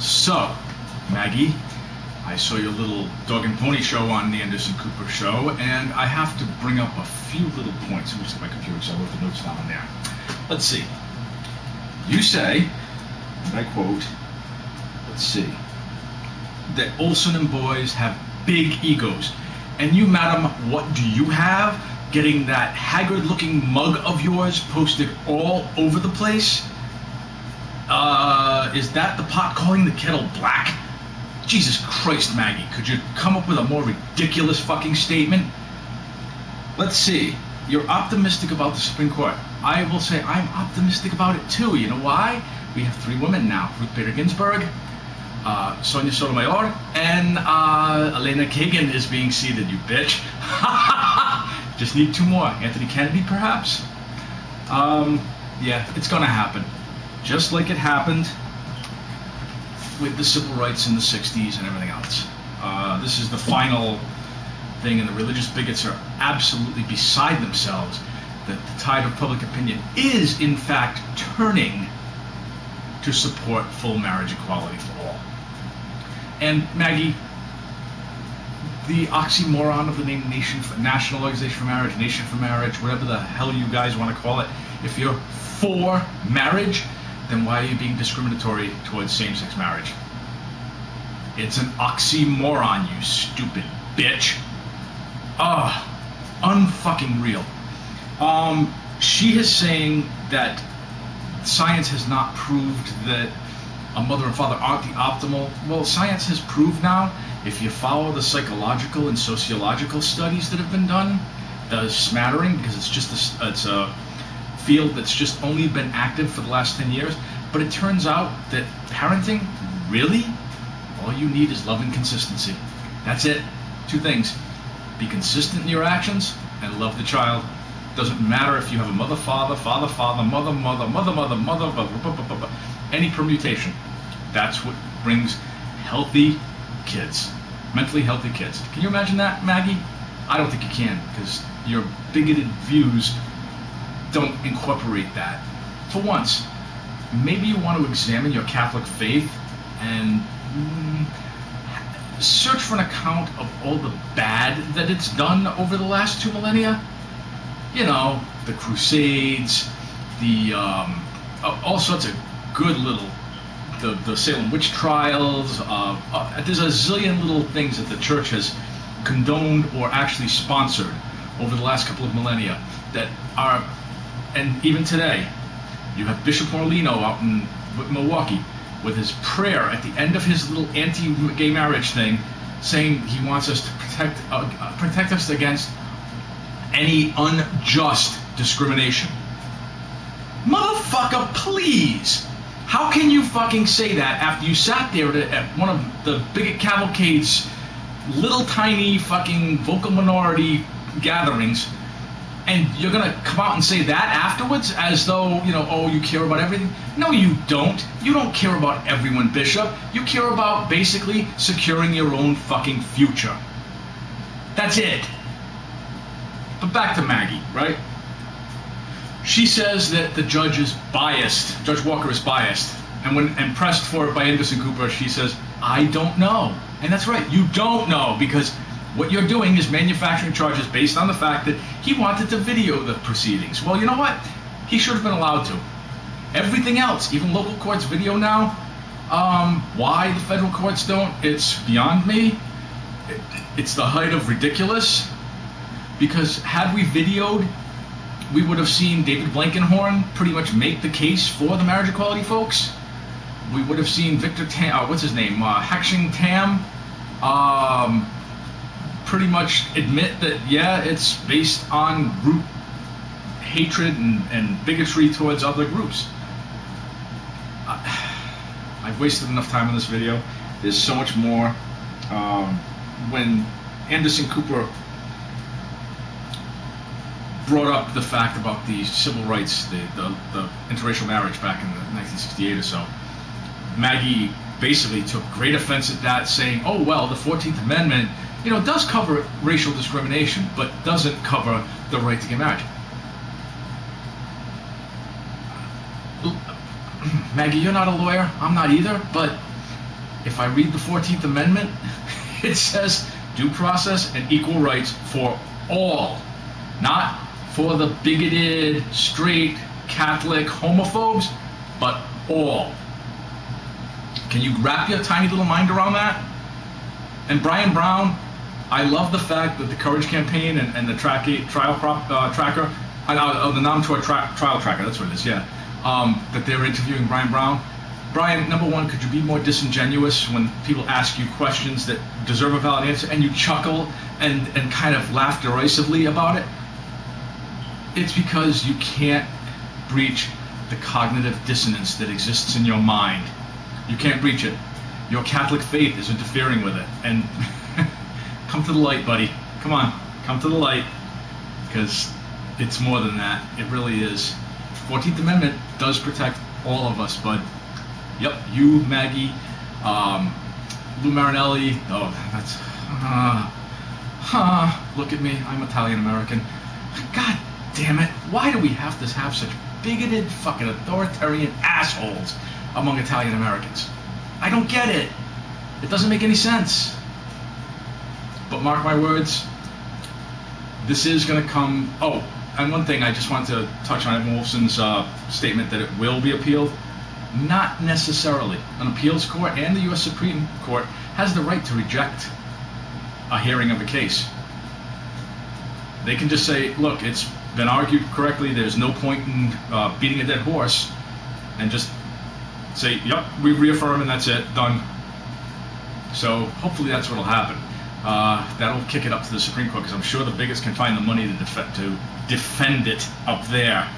So, Maggie, I saw your little dog and pony show on the Anderson Cooper show, and I have to bring up a few little points. Let me just get my computer so I wrote the notes down there. Let's see. You say, and I quote, let's see, that Olsen and boys have big egos. And you, madam, what do you have? Getting that haggard-looking mug of yours posted all over the place? Is that the pot calling the kettle black? Jesus Christ, Maggie, could you come up with a more ridiculous fucking statement? Let's see. You're optimistic about the Supreme Court. I will say I'm optimistic about it too. You know why? We have 3 women now. Ruth Bader Ginsburg, Sonia Sotomayor, and Elena Kagan is being seated, you bitch. Just need 2 more. Anthony Kennedy, perhaps? Yeah, it's gonna happen. Just like it happened with the civil rights in the 60s and everything else. This is the final thing, and the religious bigots are absolutely beside themselves that the tide of public opinion is, in fact, turning to support full marriage equality for all. And Maggie, the oxymoron of the name National Organization for Marriage, Nation for Marriage, whatever the hell you guys want to call it, if you're for marriage, then why are you being discriminatory towards same-sex marriage? It's an oxymoron, you stupid bitch. Unfucking real. She is saying that science has not proved that a mother and father aren't the optimal. Well, science has proved now, if you follow the psychological and sociological studies that have been done, the smattering, because it's a field that's just only been active for the last 10 years, but it turns out that parenting, really, all you need is love and consistency. That's it. 2 things. Be consistent in your actions and love the child. Doesn't matter if you have a mother, father, father, father, mother, mother, mother, mother, mother, mother, any permutation. That's what brings healthy kids, mentally healthy kids. Can you imagine that, Maggie? I don't think you can, because your bigoted views don't incorporate that. For once, maybe you want to examine your Catholic faith and search for an account of all the bad that it's done over the last 2 millennia. You know, the Crusades, the all sorts of good little, the Salem witch trials. There's a zillion little things that the church has condoned or actually sponsored over the last couple of millennia that are, and even today, you have Bishop Morlino out in Milwaukee with his prayer at the end of his little anti-gay marriage thing, saying he wants us to protect us against any unjust discrimination. Motherfucker, please! How can you fucking say that after you sat there at one of the bigot cavalcade's little tiny fucking vocal minority gatherings, and you're gonna come out and say that afterwards as though, you know, oh, you care about everything? No, you don't. You don't care about everyone, Bishop. You care about basically securing your own fucking future. That's it. But back to Maggie, right? She says that the judge is biased. Judge Walker is biased. And when pressed for it by Anderson Cooper, she says, I don't know. And that's right, you don't know, because what you're doing is manufacturing charges based on the fact that he wanted to video the proceedings. Well, you know what? He should have been allowed to. Everything else, even local courts video now, why the federal courts don't, it's beyond me. It's the height of ridiculous. Because had we videoed, we would have seen David Blankenhorn pretty much make the case for the marriage equality folks. We would have seen Victor Tam, what's his name, Hexing Tam, pretty much admit that, yeah, it's based on group hatred and bigotry towards other groups. I've wasted enough time on this video. There's so much more. When Anderson Cooper brought up the fact about the civil rights, the interracial marriage back in 1968 or so, Maggie basically took great offense at that, saying, oh, well, the 14th Amendment, you know, does cover racial discrimination, but doesn't cover the right to get married. Maggie, you're not a lawyer, I'm not either, but if I read the 14th Amendment, it says due process and equal rights for all, not for the bigoted, straight, Catholic, homophobes, but all. Can you wrap your tiny little mind around that? And Brian Brown, I love the fact that the Courage Campaign and the tracker, the non-tour trial tracker, that's what it is, yeah, that they're interviewing Brian Brown. Brian, number one, could you be more disingenuous when people ask you questions that deserve a valid answer and you chuckle and kind of laugh derisively about it? It's because you can't breach the cognitive dissonance that exists in your mind. You can't breach it. Your Catholic faith is interfering with it. And come to the light, buddy. Come on, come to the light, because it's more than that. It really is. 14th Amendment does protect all of us, bud. Yep, you, Maggie, Lou Marinelli. Oh, that's... look at me. I'm Italian-American. God damn it. Why do we have to have such bigoted, fucking authoritarian assholes among Italian-Americans? I don't get it. It doesn't make any sense. But mark my words, this is going to come... Oh, and one thing I just want to touch on Evan Wolfson's statement that it will be appealed. Not necessarily. An appeals court and the U.S. Supreme Court has the right to reject a hearing of a case. They can just say, look, it's been argued correctly, there's no point in beating a dead horse, and just say, yep, we reaffirm and that's it, done. So hopefully that's what will happen. That'll kick it up to the Supreme Court, because I'm sure the bigots can find the money to defend it up there.